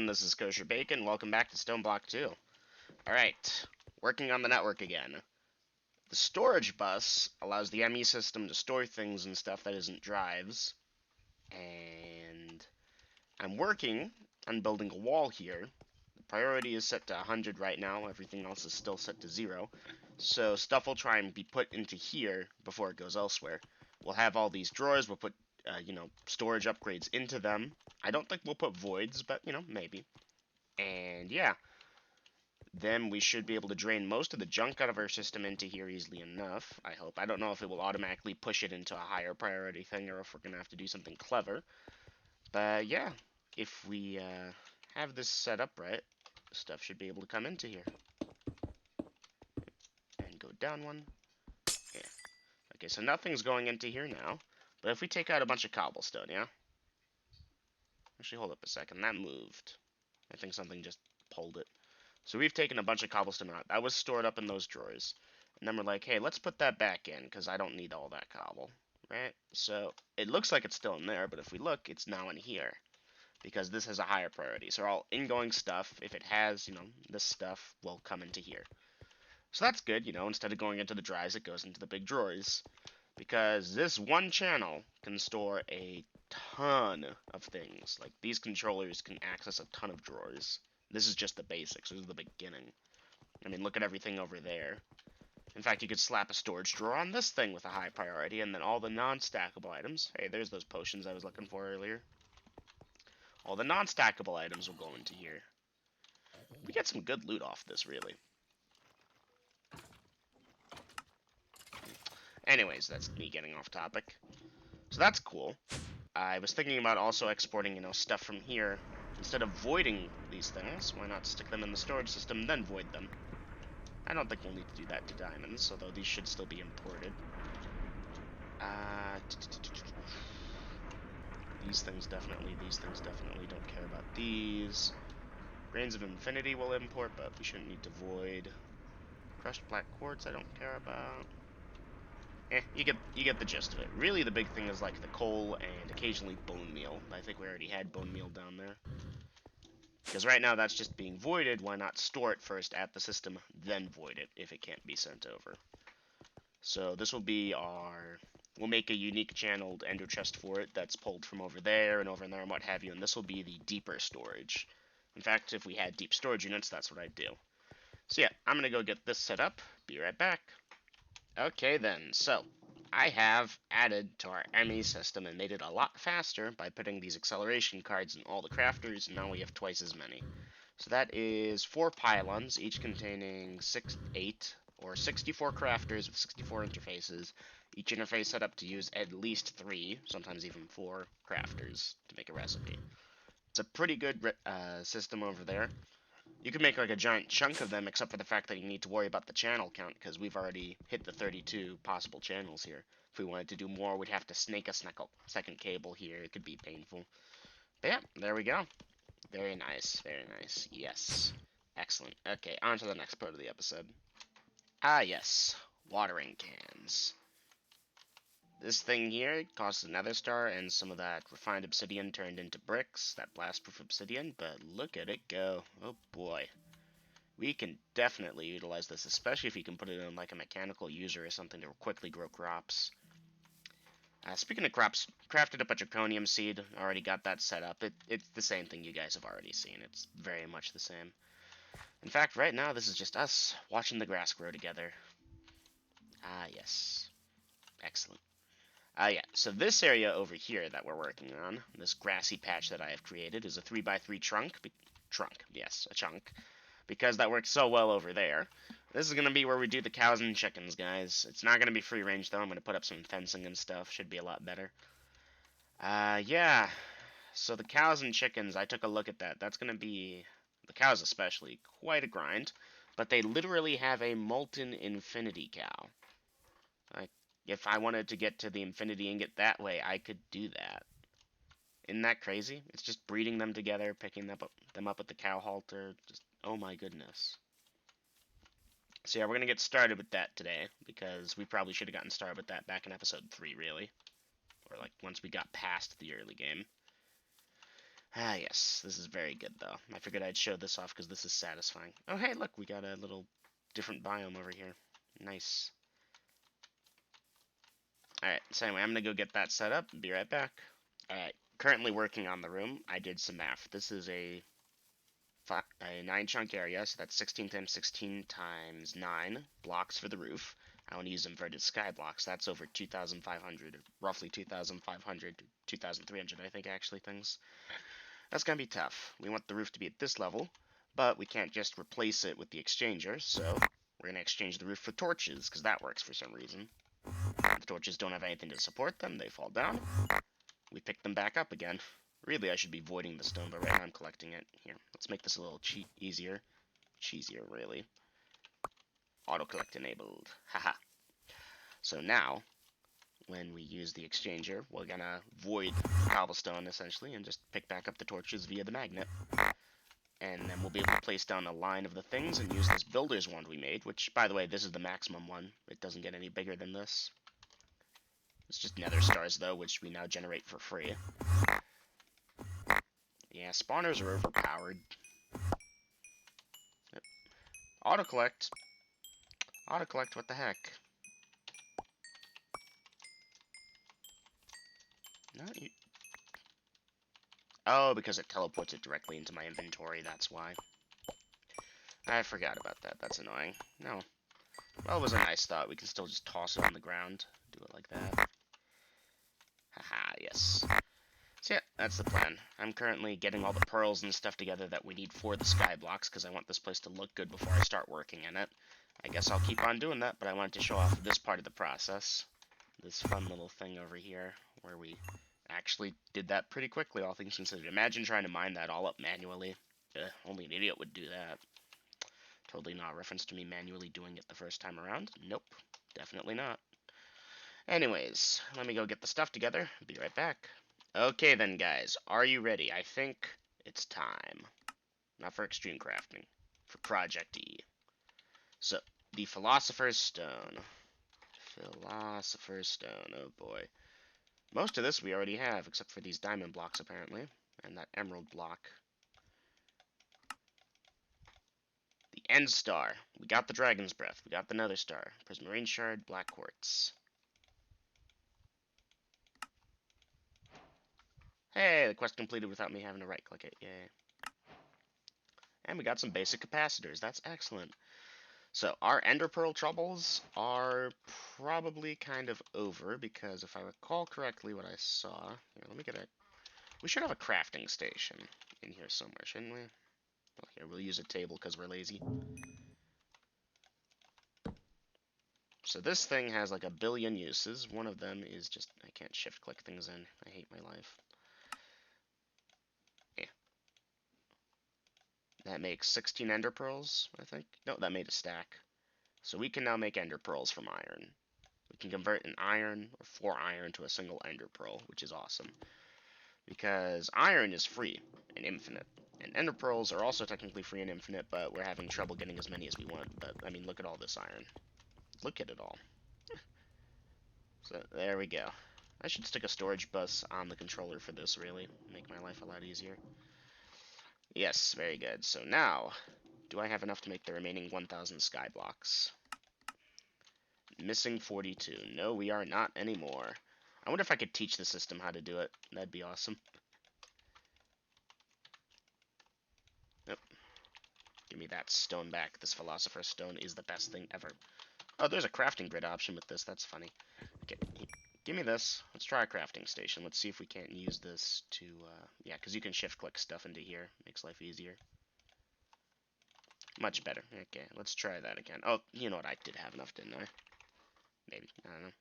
this is Kosher Bacon. Welcome back to Stoneblock 2. Alright, working on the network again. The storage bus allows the ME system to store things and stuff that isn't drives. And I'm working on building a wall here. The priority is set to 100 right now. Everything else is still set to 0. So stuff will try and be put into here before it goes elsewhere. We'll have all these drawers. We'll put storage upgrades into them. I don't think we'll put voids, but, maybe. And yeah, then we should be able to drain most of the junk out of our system into here easily enough, I hope. I don't know if it will automatically push it into a higher priority thing or if we're going to have to do something clever. But yeah, if we have this set up right, stuff should be able to come into here. And go down one. Yeah. Okay, so nothing's going into here now. But if we take out a bunch of cobblestone, yeah? Actually, hold up a second. That moved. I think something just pulled it. So we've taken a bunch of cobblestone out. That was stored up in those drawers. And then we're like, hey, let's put that back in, because I don't need all that cobble. Right? So it looks like it's still in there, but if we look, it's now in here. Because this has a higher priority. So all ingoing stuff, if it has, this stuff, will come into here. So that's good, instead of going into the drives, it goes into the big drawers. Because this one channel can store a ton of things. Like, these controllers can access a ton of drawers. This is just the basics. This is the beginning. I mean, look at everything over there. In fact, you could slap a storage drawer on this thing with a high priority, and then all the non-stackable items. Hey, there's those potions I was looking for earlier. All the non-stackable items will go into here. We get some good loot off this, really. Anyways, that's me getting off topic. So that's cool. I was thinking about also exporting, stuff from here. Instead of voiding these things, why not stick them in the storage system, then void them? I don't think we'll need to do that to diamonds, although these should still be imported. These things definitely don't care about these. Grains of Infinity will import, but we shouldn't need to void. Crushed black quartz I don't care about. You get the gist of it. Really, the big thing is like the coal and occasionally bone meal. I think we already had bone meal down there. Because right now that's just being voided. Why not store it first at the system, then void it if it can't be sent over? So this will be our... We'll make a unique channeled ender chest for it that's pulled from over there and what have you. And this will be the deeper storage. In fact, if we had deep storage units, that's what I'd do. So yeah, I'm going to go get this set up. Be right back. Okay then, so I have added to our ME system and made it a lot faster by putting these acceleration cards in all the crafters, and now we have twice as many. So that is 4 pylons, each containing 8 or 64 crafters with 64 interfaces, each interface set up to use at least 3, sometimes even 4 crafters to make a recipe. It's a pretty good system over there. You can make like a giant chunk of them, except for the fact that you need to worry about the channel count, because we've already hit the 32 possible channels here. If we wanted to do more, we'd have to snake a second cable here. It could be painful. But yeah, there we go. Very nice, very nice. Yes. Excellent. Okay, on to the next part of the episode. Ah, yes. Watering cans. This thing here costs a nether star and some of that refined obsidian turned into bricks, that blast-proof obsidian, but look at it go. Oh boy. We can definitely utilize this, especially if you can put it in like a mechanical user or something to quickly grow crops. Speaking of crops, crafted up a draconium seed, already got that set up. It's the same thing you guys have already seen. It's very much the same. In fact, right now this is just us watching the grass grow together. Ah, yes. Excellent. Yeah, so this area over here that we're working on, this grassy patch that I have created, is a 3x3 trunk. Yes, a chunk. Because that works so well over there. This is going to be where we do the cows and chickens, guys. It's not going to be free range, though. I'm going to put up some fencing and stuff. Should be a lot better. Yeah. So the cows and chickens, I took a look at that. That's going to be, the cows especially, quite a grind. But they literally have a molten infinity cow. Like, if I wanted to get to the infinity ingot that way, I could do that. Isn't that crazy? It's just breeding them together, picking them up at the cow halter. Just, oh my goodness. So yeah, we're going to get started with that today, because we probably should have gotten started with that back in episode 3, really. Or like, once we got past the early game. Ah, yes, this is very good, though. I figured I'd show this off because this is satisfying. Oh, hey, look, we got a little different biome over here. Nice. Alright, so anyway, I'm gonna go get that set up and be right back. Alright, currently working on the room. I did some math. This is a 9 chunk area, so that's 16 times 16 times 9 blocks for the roof. I want to use inverted sky blocks. That's over 2,500, or roughly 2,500 to 2,300, I think, actually, things. That's going to be tough. We want the roof to be at this level, but we can't just replace it with the exchanger, so we're going to exchange the roof for torches, because that works for some reason. If the torches don't have anything to support them, they fall down. We pick them back up again. Really, I should be voiding the stone, but right now I'm collecting it. Here, let's make this a little easier. Cheesier, really. Auto-collect enabled. Haha. So now, when we use the exchanger, we're gonna void the cobblestone, essentially, and just pick back up the torches via the magnet. And then we'll be able to place down a line of the things and use this builder's wand we made, which, by the way, this is the maximum one. It doesn't get any bigger than this. It's just nether stars, though, which we now generate for free. Yeah, spawners are overpowered. Yep. Autocollect. Autocollect, what the heck? No, you... Oh, because it teleports it directly into my inventory, that's why. I forgot about that, that's annoying. No. Well, it was a nice thought. We can still just toss it on the ground. Do it like that. Haha, yes. So yeah, that's the plan. I'm currently getting all the pearls and stuff together that we need for the sky blocks, because I want this place to look good before I start working in it. I guess I'll keep on doing that, but I wanted to show off this part of the process. This fun little thing over here, where we actually did that pretty quickly, all things considered. Imagine trying to mine that all up manually. Only an idiot would do that. Totally not a reference to me manually doing it the first time around. Nope, definitely not. Anyways, let me go get the stuff together. Be right back. Okay then, guys. Are you ready? I think it's time. Not for extreme crafting. For Project E. So, the Philosopher's Stone. Philosopher's Stone. Oh boy. Most of this we already have, except for these diamond blocks, apparently. And that emerald block. The End Star. We got the Dragon's Breath. We got the Nether Star. Prismarine Shard, Black Quartz. Hey, the quest completed without me having to right-click it. Yay. And we got some basic capacitors. That's excellent. So, our Ender Pearl troubles are probably kind of over, because if I recall correctly what I saw... Here, let me get it. We should have a crafting station in here somewhere, shouldn't we? Oh, here, we'll use a table because we're lazy. So this thing has like a billion uses. One of them is just... I can't shift-click things in. I hate my life. Yeah. That makes 16 Ender Pearls, I think. No, that made a stack. So we can now make Ender Pearls from iron. We can convert an iron or 4 iron to a single Ender Pearl, which is awesome. Because iron is free and infinite. And Ender Pearls are also technically free and infinite, but we're having trouble getting as many as we want. But, I mean, look at all this iron. Look at it all. So, there we go. I should stick a storage bus on the controller for this, really. Make my life a lot easier. Yes, very good. So now, do I have enough to make the remaining 1,000 sky blocks? Missing 42. No, we are not anymore. I wonder if I could teach the system how to do it. That'd be awesome. Nope. Give me that stone back. This Philosopher's Stone is the best thing ever. Oh, there's a crafting grid option with this. That's funny. Okay, give me this. Let's try a crafting station. Let's see if we can't use this to... yeah, because you can shift-click stuff into here. Makes life easier. Much better. Okay, let's try that again. Oh, you know what? I did have enough, didn't I? Maybe. I don't know.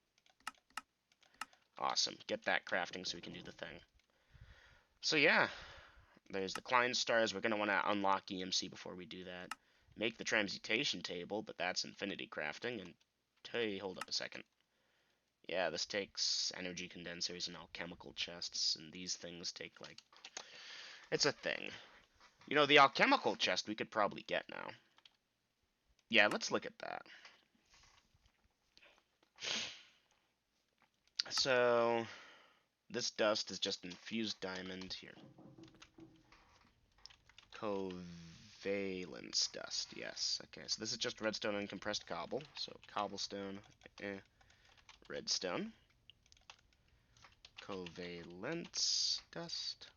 Awesome. Get that crafting so we can do the thing. So, yeah. There's the Klein stars. We're going to want to unlock EMC before we do that. Make the transmutation table, but that's infinity crafting. And, hey, hold up a second. Yeah, this takes energy condensers and alchemical chests, and these things take, like... It's a thing. You know, the alchemical chest we could probably get now. Yeah, let's look at that. So, this dust is just infused diamond here. Covalence dust, yes. Okay, so this is just redstone and compressed cobble. So cobblestone, redstone. Covalence dust.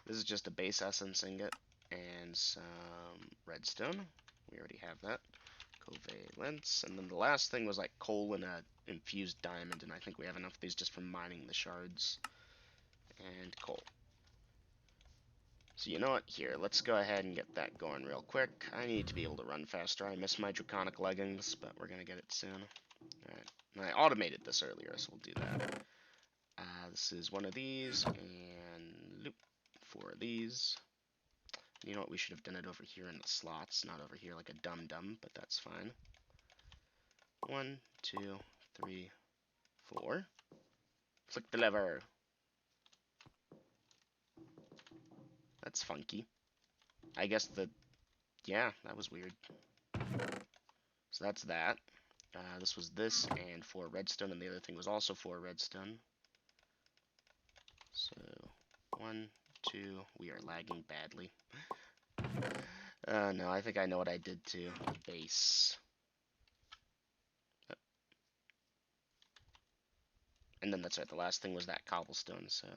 This is just a base essence ingot and some redstone. We already have that. Covalence. And then the last thing was like coal and a infused diamond, and I think we have enough of these just from mining the shards. And coal. So you know what? Here, let's go ahead and get that going real quick. I need to be able to run faster. I miss my draconic leggings, but we're gonna get it soon. Alright. And I automated this earlier, so we'll do that. This is one of these, and loop. 4 of these. You know what? We should have done it over here in the slots, not over here like a dum-dum, but that's fine. 1, 2, 3, 4. Flick the lever. That's funky. I guess yeah, that was weird. So that's that. This was this and 4 redstone, and the other thing was also 4 redstone. So, 1, 2, we are lagging badly. No, I think I know what I did to the base. And then that's right, the last thing was that cobblestone, so.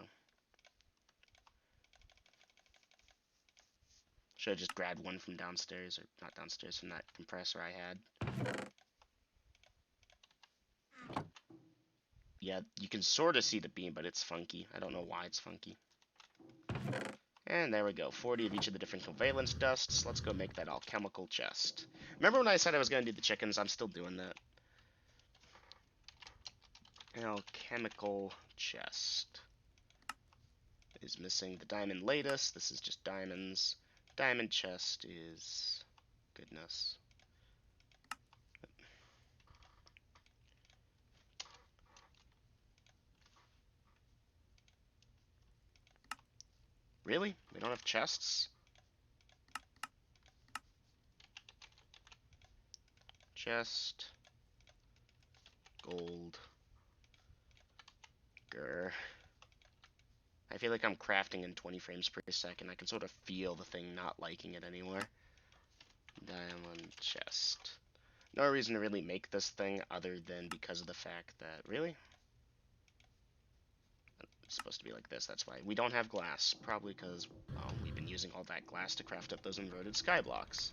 Should have just grabbed one from downstairs, or not downstairs, from that compressor I had. Yeah, you can sort of see the beam, but it's funky. I don't know why it's funky. And there we go, 40 of each of the different covalence dusts. Let's go make that alchemical chest. Remember when I said I was going to do the chickens? I'm still doing that. Alchemical chest. Is missing the diamond lattice. This is just diamonds. Diamond chest is goodness. Really? We don't have chests? Chest. Gold. Grr. I feel like I'm crafting in 20 frames per second. I can sort of feel the thing not liking it anymore. Diamond chest. No reason to really make this thing other than because of the fact that... Really? It's supposed to be like this, that's why. We don't have glass, probably because, well, we've been using all that glass to craft up those inverted sky blocks.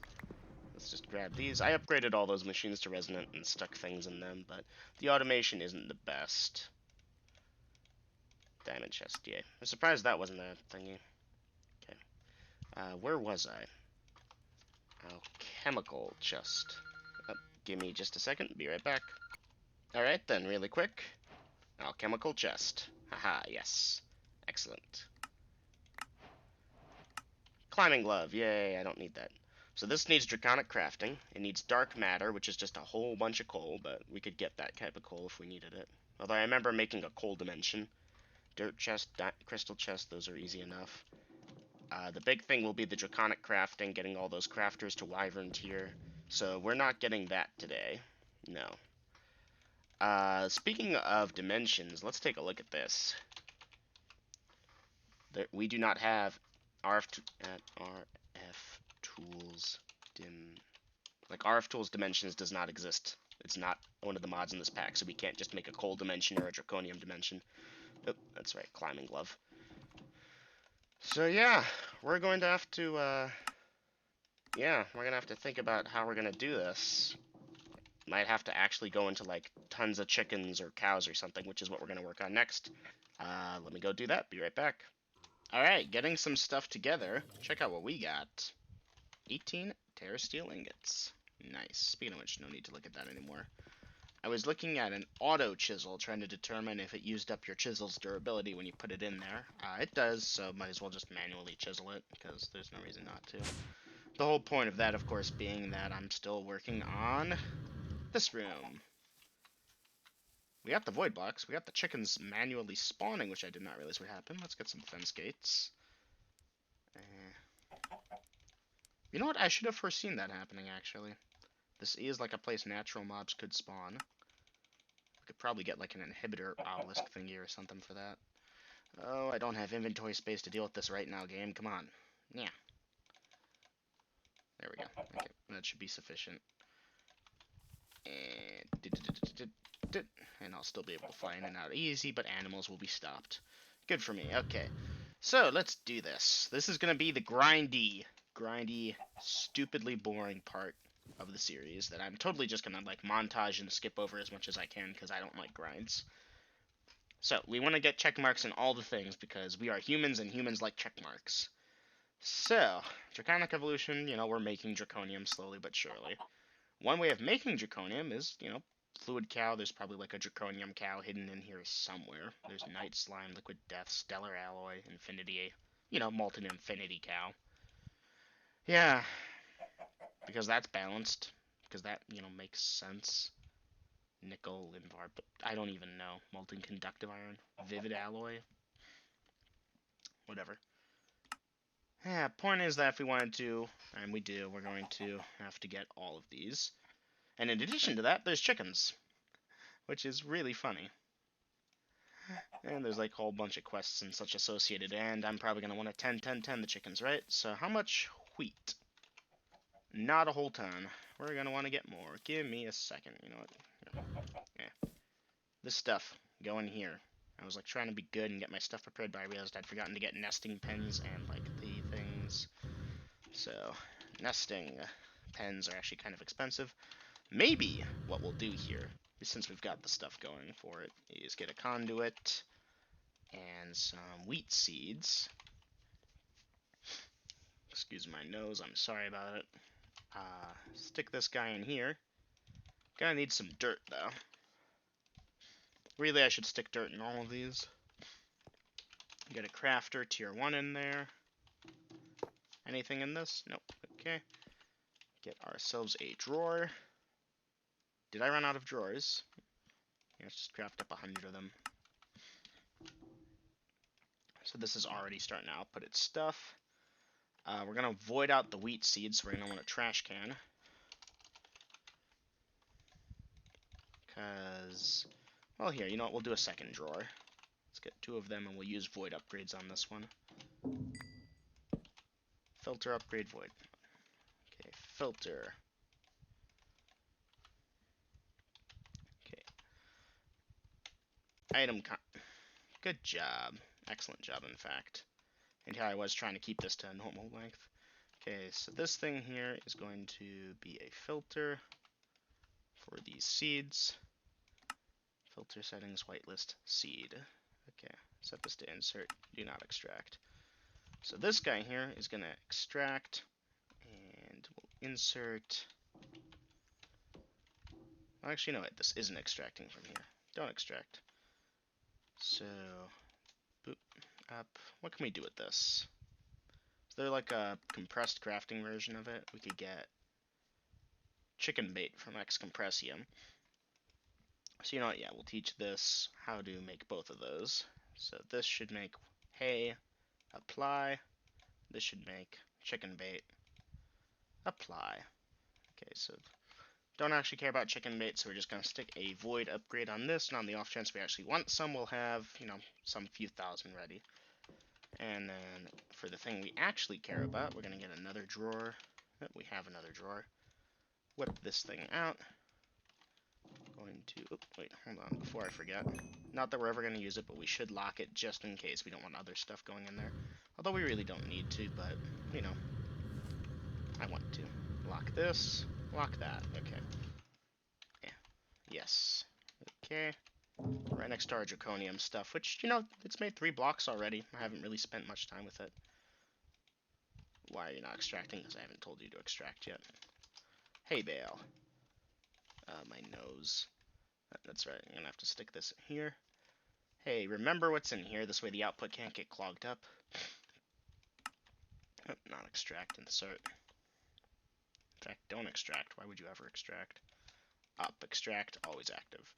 Let's just grab these. I upgraded all those machines to resonant and stuck things in them, but the automation isn't the best. Diamond chest, yeah. I'm surprised that wasn't a thingy. Okay. Where was I? Alchemical chest. Oh, give me just a second, be right back. Alright then, really quick. Alchemical chest. Haha, yes. Excellent. Climbing glove, yay, I don't need that. So this needs draconic crafting. It needs dark matter, which is just a whole bunch of coal, but we could get that type of coal if we needed it. Although I remember making a coal dimension. Dirt chest, crystal chest, those are easy enough. The big thing will be the draconic crafting, getting all those crafters to wyvern tier. So we're not getting that today. No. Speaking of dimensions, let's take a look at this. We do not have RF tools RF tools dimensions does not exist. It's not one of the mods in this pack, so we can't just make a coal dimension or a draconium dimension. Oh, that's right, climbing glove. So yeah, we're going to have to we're gonna have to think about how we're gonna do this. Might have to actually go into like tons of chickens or cows or something, which is what we're gonna work on next. Let me go do that. Be right back. Alright, getting some stuff together. Check out what we got. 18 Terra Steel ingots. Nice. Speaking of which, no need to look at that anymore. I was looking at an auto chisel, trying to determine if it used up your chisel's durability when you put it in there. It does, so might as well just manually chisel it, because there's no reason not to. The whole point of that, of course, being that I'm still working on this room. We got the void blocks. We got the chickens manually spawning, which I did not realize would happen. Let's get some fence gates. You know what? I should have foreseen that happening, actually. This is like a place natural mobs could spawn. We could probably get like an inhibitor obelisk thingy or something for that. Oh, I don't have inventory space to deal with this right now, game. Come on. Yeah. There we go. Okay, that should be sufficient. And I'll still be able to fly in and out easy, but animals will be stopped. Good for me. Okay, so let's do this. This is gonna be the grindy, stupidly boring part of the series that I'm totally just gonna like montage and skip over as much as I can because I don't like grinds. So we want to get check marks in all the things because we are humans and humans like check marks. So, Draconic Evolution, we're making Draconium slowly but surely. One way of making Draconium is, Fluid Cow. There's probably like a Draconium Cow hidden in here somewhere. There's Night Slime, Liquid Death, Stellar Alloy, Infinity, Molten Infinity Cow. Yeah, because that's balanced. Because that, makes sense. Nickel, Linvar, but I don't even know. Molten Conductive Iron, Vivid Alloy, whatever. Yeah, point is that if we wanted to, and we do, we're going to have to get all of these. And in addition to that, there's chickens, which is really funny. And there's like a whole bunch of quests and such associated, and I'm probably going to want to 10 the chickens, right? So how much wheat? Not a whole ton. We're going to want to get more. Give me a second. You know what? Yeah. This stuff, go in here. I was like trying to be good and get my stuff prepared, but I realized I'd forgotten to get nesting pens and like the things. So, nesting pens are actually kind of expensive. Maybe what we'll do here, since we've got the stuff going for it, is get a conduit and some wheat seeds. Excuse my nose, I'm sorry about it. Stick this guy in here. Gonna need some dirt, though. Really, I should stick dirt in all of these. Get a crafter, tier 1 in there. Anything in this? Nope. Okay. Get ourselves a drawer. Did I run out of drawers? Yeah, let's just craft up 100 of them. So this is already starting to output its stuff. We're going to void out the wheat seeds, so we're going to want a trash can. Because, well, here, you know what? We'll do a second drawer. Let's get 2 of them, and we'll use void upgrades on this one. Filter, upgrade, void. Okay, filter. Okay. Item con... Good job. Excellent job, in fact. And here I was trying to keep this to normal length. Okay, so this thing here is going to be a filter for these seeds. Filter settings, whitelist, seed. Okay, set this to insert, do not extract. So this guy here is going to extract, and we'll insert. Actually, no, wait, this isn't extracting from here. Don't extract. So, boop, up. What can we do with this? Is there like a compressed crafting version of it? We could get chicken bait from Excompressium. So you know what, yeah, we'll teach this how to make both of those. So this should make hay, apply. This should make chicken bait, apply. Okay, so don't actually care about chicken bait, so we're just going to stick a void upgrade on this, and on the off chance we actually want some, we'll have, some few thousand ready. And then for the thing we actually care about, we're going to get another drawer. We have another drawer. Whip this thing out. Going to, oh, wait, hold on, before I forget. Not that we're ever going to use it, but we should lock it just in case we don't want other stuff going in there. Although we really don't need to, but, I want to. Lock this, lock that, okay. Yeah. Yes. Okay. Right next to our Draconium stuff, which, it's made 3 blocks already. I haven't really spent much time with it. Why are you not extracting? Because I haven't told you to extract yet. Hay bale. My nose. That's right, I'm going to have to stick this in here. Hey, remember what's in here, this way the output can't get clogged up. Oh, not extract, insert. In fact, don't extract. Why would you ever extract? Up, extract, always active.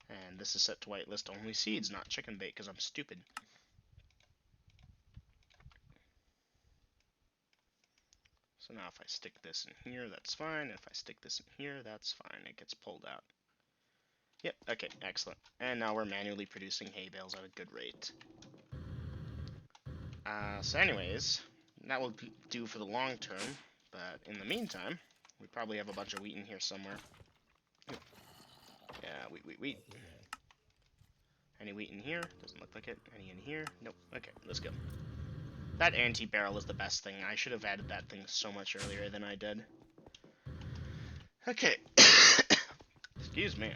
And this is set to whitelist only seeds, not chicken bait, because I'm stupid. So now if I stick this in here, that's fine. If I stick this in here, that's fine. It gets pulled out. Yep, okay, excellent. And now we're manually producing hay bales at a good rate. So anyways, that will do for the long term, but in the meantime, we probably have a bunch of wheat in here somewhere. Yeah, wheat. Any wheat in here? Doesn't look like it. Any in here? Nope. Okay, let's go. That anti-barrel is the best thing. I should have added that thing so much earlier than I did. Okay. Excuse me.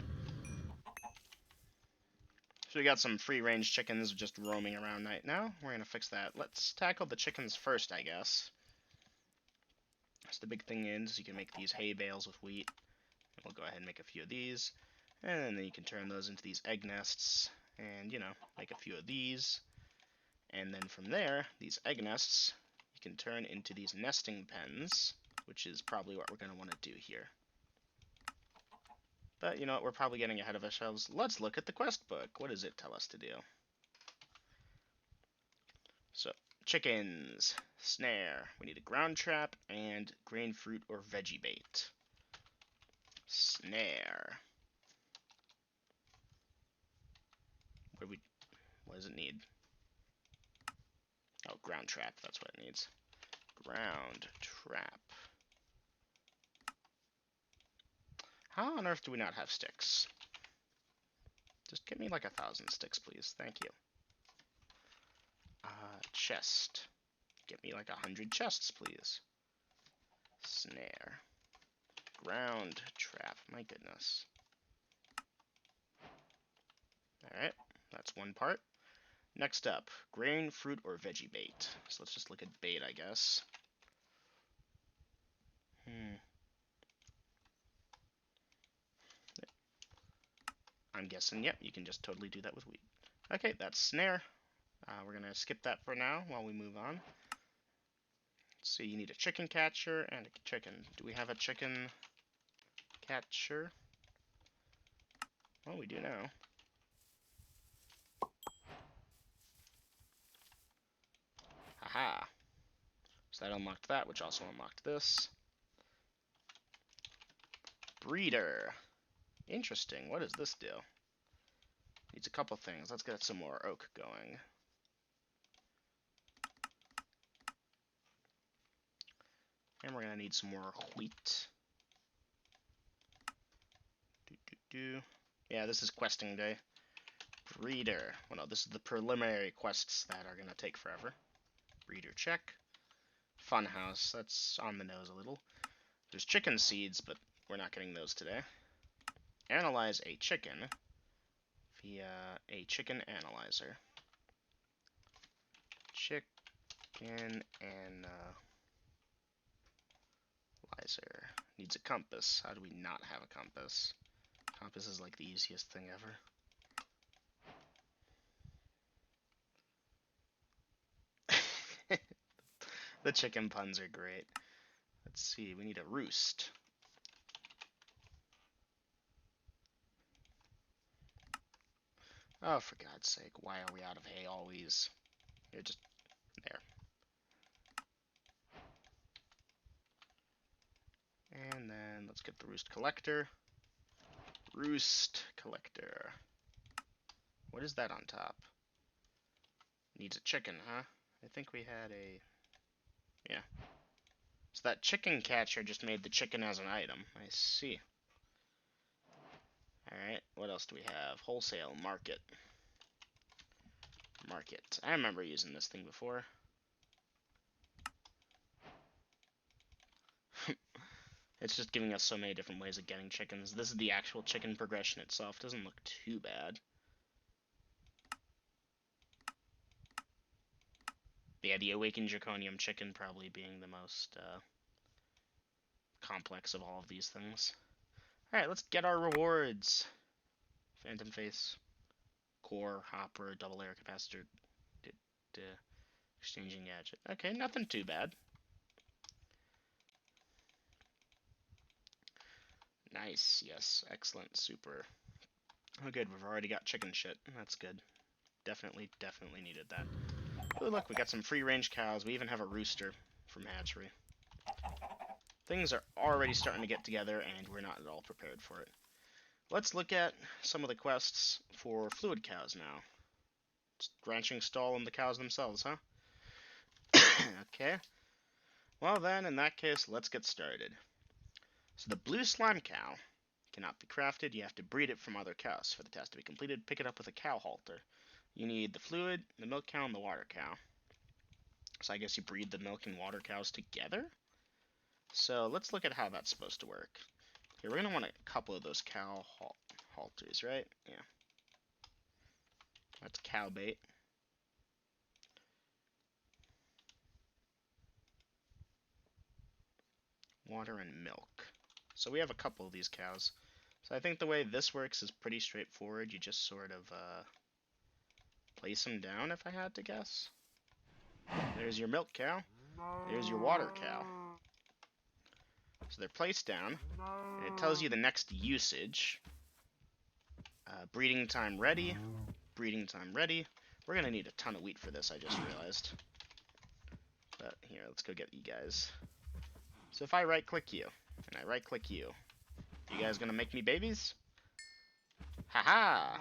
So we got some free-range chickens just roaming around right now. We're going to fix that. Let's tackle the chickens first, I guess. So the big thing is you can make these hay bales with wheat. And we'll go ahead and make a few of these. And then you can turn those into these egg nests. And, you know, make a few of these. And then from there, these egg nests, you can turn into these nesting pens, which is probably what we're going to want to do here. But, you know what, we're probably getting ahead of ourselves. Let's look at the quest book. What does it tell us to do? So, chickens, snare. We need a ground trap and grain fruit or veggie bait. Snare. What does it need? Oh, ground trap, that's what it needs. Ground trap. How on earth do we not have sticks? Just give me like 1,000 sticks, please. Thank you. Chest. Get me like 100 chests, please. Snare. Ground trap. My goodness. Alright, that's one part. Next up, grain, fruit, or veggie bait. So let's just look at bait, I guess. I'm guessing, yep, you can just totally do that with wheat. Okay, that's snare. We're going to skip that for now while we move on. Let's see, you need a chicken catcher and a chicken. Do we have a chicken catcher? Well, we do now. Haha. So that unlocked that, which also unlocked this. Breeder. Interesting. What does this do? Needs a couple things. Let's get some more oak going. And we're going to need some more wheat. Yeah, this is questing day. Breeder. Well, no, this is the preliminary quests that are going to take forever. Breeder check. Funhouse. That's on the nose a little. There's chicken seeds, but we're not getting those today. Analyze a chicken via a chicken analyzer. Chicken analyzer. Needs a compass. How do we not have a compass? Compass is like the easiest thing ever. The chicken puns are great. Let's see, we need a roost. Oh, for God's sake, why are we out of hay always? Here, just there. And then let's get the roost collector. Roost collector. What is that on top? Needs a chicken, huh? I think we had a... Yeah. So that chicken catcher just made the chicken as an item. I see. Alright, what else do we have? Wholesale, market. Market. I remember using this thing before. It's just giving us so many different ways of getting chickens. This is the actual chicken progression itself. Doesn't look too bad. But yeah, the Awakened Draconium chicken probably being the most complex of all of these things. Alright, let's get our rewards. Phantom Face, Core, Hopper, Double Air Capacitor, Exchanging Gadget. Okay, nothing too bad. Nice, yes, excellent, super. Oh good, we've already got chicken shit. That's good. Definitely needed that. Oh look, we got some free-range cows. We even have a rooster from hatchery. Things are already starting to get together, and we're not at all prepared for it. Let's look at some of the quests for fluid cows now. Ranching stall and the cows themselves, huh? Okay. Well then, in that case, let's get started. So the blue slime cow cannot be crafted. You have to breed it from other cows. For the task to be completed, pick it up with a cow halter. You need the fluid, the milk cow, and the water cow. So I guess you breed the milk and water cows together? So let's look at how that's supposed to work. Here, we're going to want a couple of those cow halters, right? Yeah. That's cow bait. Water and milk. So we have a couple of these cows. So I think the way this works is pretty straightforward. You just sort of place them down, if I had to guess. There's your milk cow. There's your water cow. So they're placed down, and it tells you the next usage. Breeding time ready. Breeding time ready. We're going to need a ton of wheat for this, I just realized. But here, let's go get you guys. So if I right-click you, and I right-click you, you guys going to make me babies? Haha!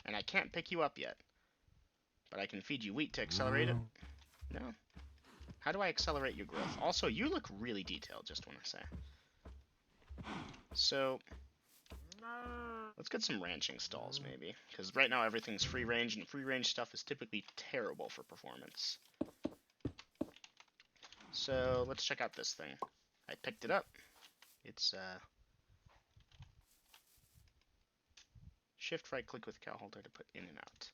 And I can't pick you up yet. But I can feed you wheat to accelerate it. No. How do I accelerate your growth? Also, you look really detailed, just want to say. So, let's get some ranching stalls, maybe. Because right now everything's free range, and free range stuff is typically terrible for performance. So, let's check out this thing. I picked it up. It's, shift right click with cow halter to put in and out.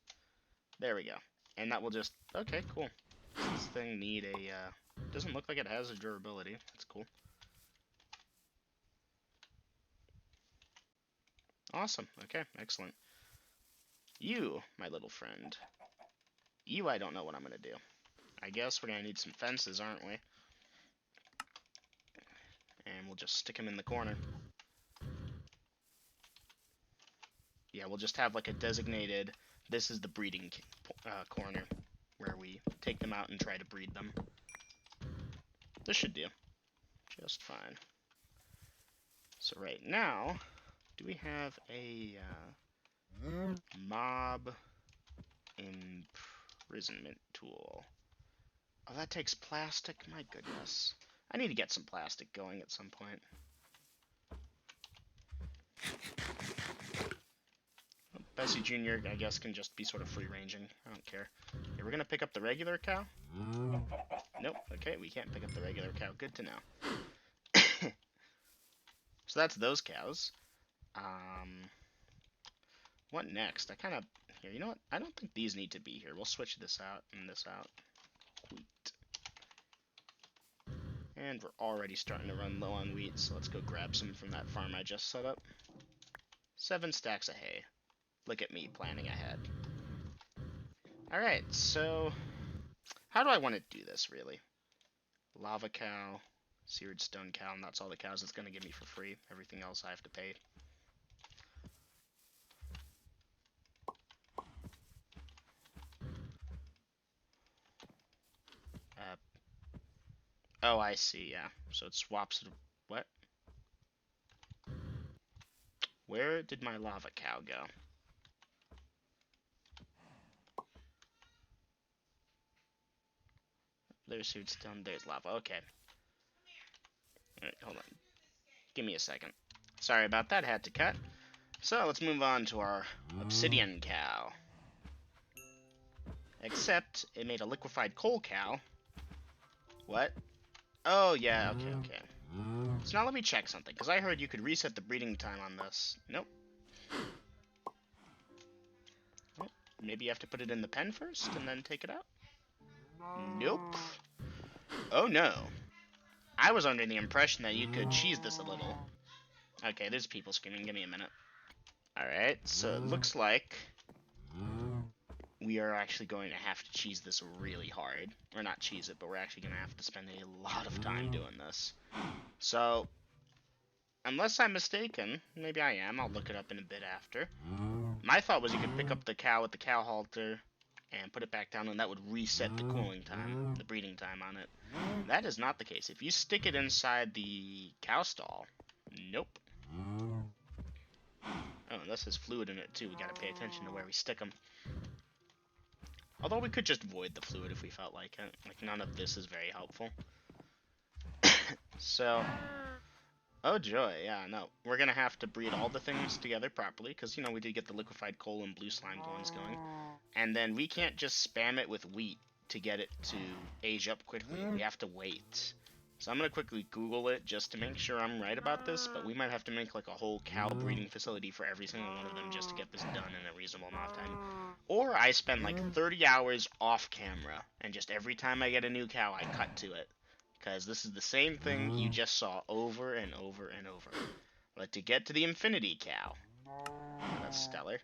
There we go. And that will just, okay, cool. Does this thing need a, doesn't look like it has a durability. That's cool. Awesome. Okay, excellent. You, my little friend. You, I don't know what I'm going to do. I guess we're going to need some fences, aren't we? And we'll just stick them in the corner. Yeah, we'll just have like a designated, this is the breeding corner, where we take them out and try to breed them. This should do just fine. So right now, do we have a mob imprisonment tool? Oh, that takes plastic? My goodness. I need to get some plastic going at some point. Bessie Jr., I guess, can just be sort of free-ranging. I don't care. Okay, we're going to pick up the regular cow. Nope. Okay, we can't pick up the regular cow. Good to know. So that's those cows. What next? I kind of... Here, you know what? I don't think these need to be here. We'll switch this out and this out. Wheat. And we're already starting to run low on wheat, so let's go grab some from that farm I just set up. 7 stacks of hay. Look at me planning ahead. Alright, so... How do I want to do this, really? Lava cow, seared stone cow, and that's all the cows it's going to give me for free. Everything else I have to pay. Oh, I see, yeah. So it swaps... What? Where did my lava cow go? There's seared stone, there's lava. Okay. Alright, hold on. Give me a second. Sorry about that, had to cut. So, let's move on to our obsidian cow. Except, it made a liquefied coal cow. What? Oh, yeah, okay. So now let me check something, because I heard you could reset the breeding time on this. Nope. Maybe you have to put it in the pen first, and then take it out? Nope. Oh, no. I was under the impression that you could cheese this a little. Okay, there's people screaming. Give me a minute. Alright, so it looks like we are actually going to have to cheese this really hard. Or not cheese it, but we're actually going to have to spend a lot of time doing this. So, unless I'm mistaken, maybe I am, I'll look it up in a bit after. My thought was you could pick up the cow with the cow halter and put it back down, and that would reset the cooling time, the breeding time on it. That is not the case. If you stick it inside the cow stall, nope. Oh, and this has fluid in it too. We gotta pay attention to where we stick them. Although we could just void the fluid if we felt like it. Like, none of this is very helpful. So, oh joy, yeah, no. We're gonna have to breed all the things together properly, because, you know, we did get the liquefied coal and blue slime ones going. And then we can't just spam it with wheat to get it to age up quickly. We have to wait. So I'm gonna quickly Google it just to make sure I'm right about this, but we might have to make like a whole cow breeding facility for every single one of them just to get this done in a reasonable amount of time. Or I spend like 30 hours off camera, and just every time I get a new cow, I cut to it. Because this is the same thing you just saw over and over and over. But to get to the Infinity Cow, that's Stellar,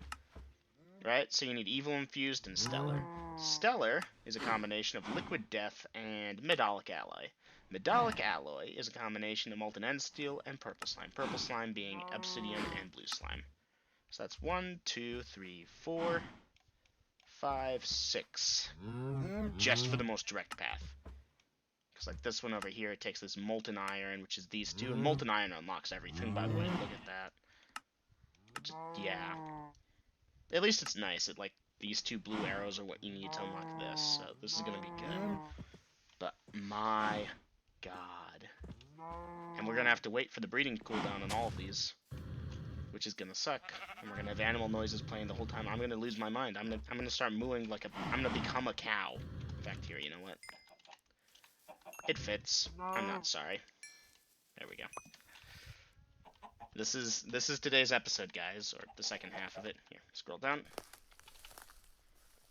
right? So you need Evil Infused and Stellar. Stellar is a combination of Liquid Death and Medallic Alloy. Medallic Alloy is a combination of Molten End Steel and Purple Slime. Purple Slime being Obsidian and Blue Slime. So that's 1, 2, 3, 4, 5, 6. Just for the most direct path. Because like this one over here, it takes this Molten Iron, which is these two. And Molten Iron unlocks everything, by the way. Look at that. Just, yeah. At least it's nice. It, like, these two blue arrows are what you need to unlock this. So this is going to be good. But my god. And we're going to have to wait for the breeding cooldown on all of these. Which is going to suck. And we're going to have animal noises playing the whole time. I'm going to lose my mind. I'm going to start mooing like a... I'm going to become a cow. In fact, here, you know what? It fits. I'm not sorry. There we go. This is today's episode, guys, or the second half of it. Here, scroll down.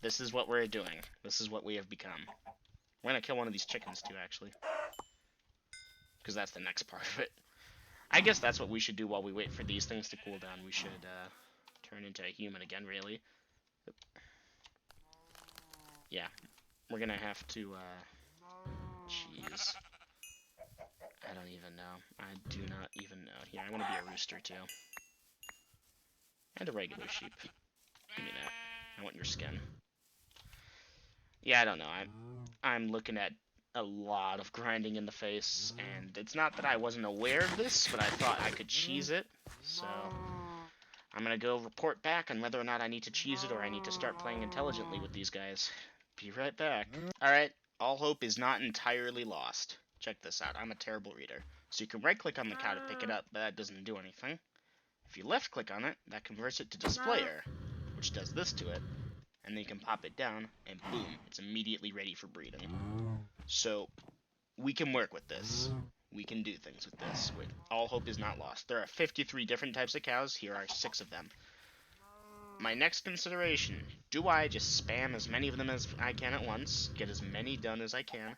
This is what we're doing. This is what we have become. We're gonna kill one of these chickens too, actually. Because that's the next part of it. I guess that's what we should do while we wait for these things to cool down. We should turn into a human again, really. Yeah. We're gonna have to, jeez. I don't even know. I do not even know. Here, I want to be a rooster, too. And a regular sheep. Give me that. I want your skin. Yeah, I don't know. I'm looking at a lot of grinding in the face, and it's not that I wasn't aware of this, but I thought I could cheese it, so I'm gonna go report back on whether or not I need to cheese it or I need to start playing intelligently with these guys. Be right back. Alright, all hope is not entirely lost. Check this out, I'm a terrible reader. So you can right-click on the cow to pick it up, but that doesn't do anything. If you left-click on it, that converts it to displayer, which does this to it. And then you can pop it down, and boom, it's immediately ready for breeding. So, we can work with this. We can do things with this. All hope is not lost. There are 53 different types of cows. Here are 6 of them. My next consideration, do I just spam as many of them as I can at once, get as many done as I can,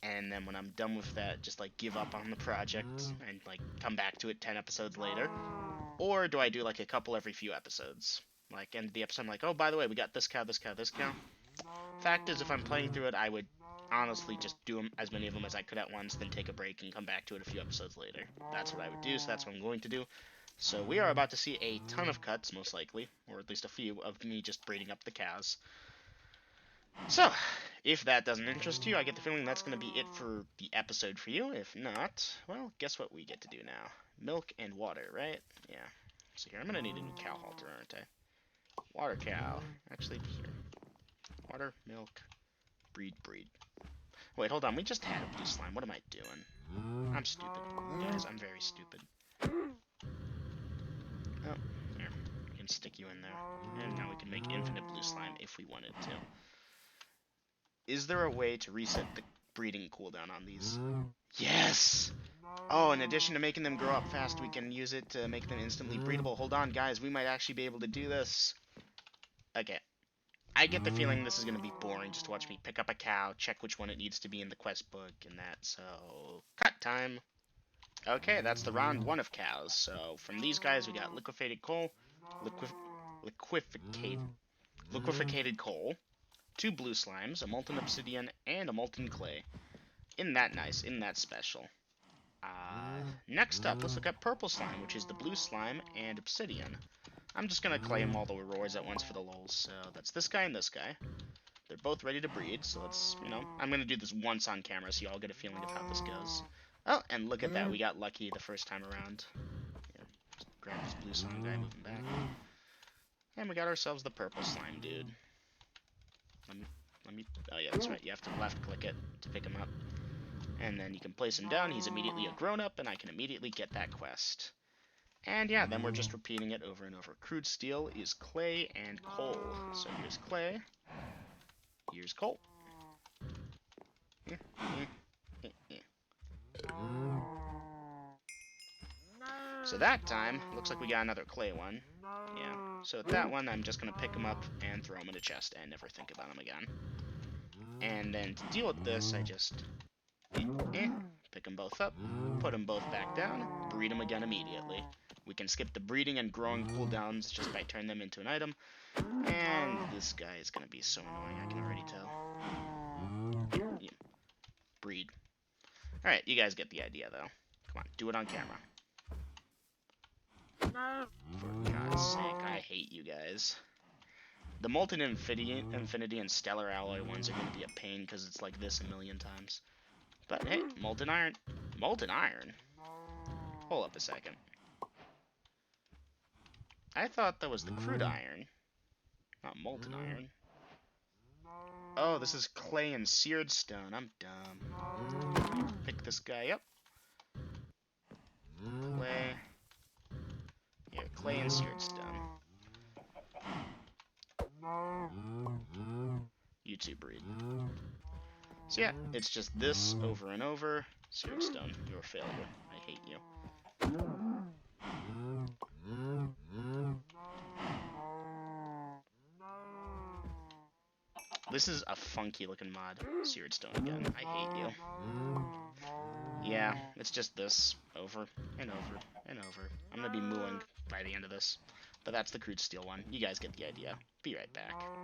and then when I'm done with that, just, like, give up on the project and, like, come back to it 10 episodes later? Or do I do, like, a couple every few episodes? Like, end the episode, I'm like, oh, by the way, we got this cow, this cow, this cow. Fact is, if I'm playing through it, I would honestly just do as many of them as I could at once, then take a break and come back to it a few episodes later. That's what I would do, so that's what I'm going to do. So we are about to see a ton of cuts, most likely, or at least a few, of me just breeding up the cows. So, if that doesn't interest you, I get the feeling that's going to be it for the episode for you. If not, well, guess what we get to do now? Milk and water, right? Yeah. So here, I'm going to need a new cow halter, aren't I? Water cow. Actually, here. Water, milk, breed. Wait, hold on. We just had a blue slime. What am I doing? I'm stupid. Guys, I'm very stupid. Oh, there. We can stick you in there. And now we can make infinite blue slime if we wanted to. Is there a way to reset the breeding cooldown on these? Yes! Oh, in addition to making them grow up fast, we can use it to make them instantly breedable. Hold on, guys. We might actually be able to do this. Okay. I get the feeling this is going to be boring just to watch me pick up a cow, check which one it needs to be in the quest book, and that, so... Cut time! Okay, that's the round 1 of cows. So, from these guys, we got liquefied coal, liquefied coal, 2 blue slimes, a molten obsidian, and a molten clay. Isn't that nice? Isn't that special? Next up, let's look at purple slime, which is the blue slime and obsidian. I'm just gonna claim all the rewards at once for the lulz. So that's this guy and this guy. They're both ready to breed, so let's, I'm gonna do this once on camera so you all get a feeling of how this goes. Oh, and look at that, we got lucky the first time around. Yeah, just grab this blue slime guy, move him back. And we got ourselves the purple slime dude. Let me. Oh yeah, that's right. You have to left click it to pick him up, and then you can place him down. He's immediately a grown up, and I can immediately get that quest. And yeah, then we're just repeating it over and over. Crude steel is clay and coal. So here's clay. Here's coal. So that time, looks like we got another clay one. Yeah. So at that one, I'm just going to pick him up and throw him in a chest and never think about him again. And then to deal with this, I just pick them both up, put them both back down, breed them again immediately. We can skip the breeding and growing cooldowns just by turning them into an item. And this guy is going to be so annoying, I can already tell. Yeah. Breed. Alright, you guys get the idea, though. Come on, do it on camera. For God's sake, I hate you guys. The Molten Infinity and Stellar Alloy ones are going to be a pain because it's like this a million times. But hey, Molten Iron. Molten Iron? Hold up a second. I thought that was the Crude Iron, not Molten Iron. Oh, this is Clay and Seared Stone. I'm dumb. Pick this guy up. Clay. Here, Clay and Seared Stone. You two breed. So yeah, it's just this over and over. Seared Stone, you're a failure. I hate you. This is a funky looking mod. Seared Stone again. I hate you. Yeah, it's just this over and over and over. I'm gonna be mooing by the end of this. But that's the Crude Steel one. You guys get the idea. Be right back.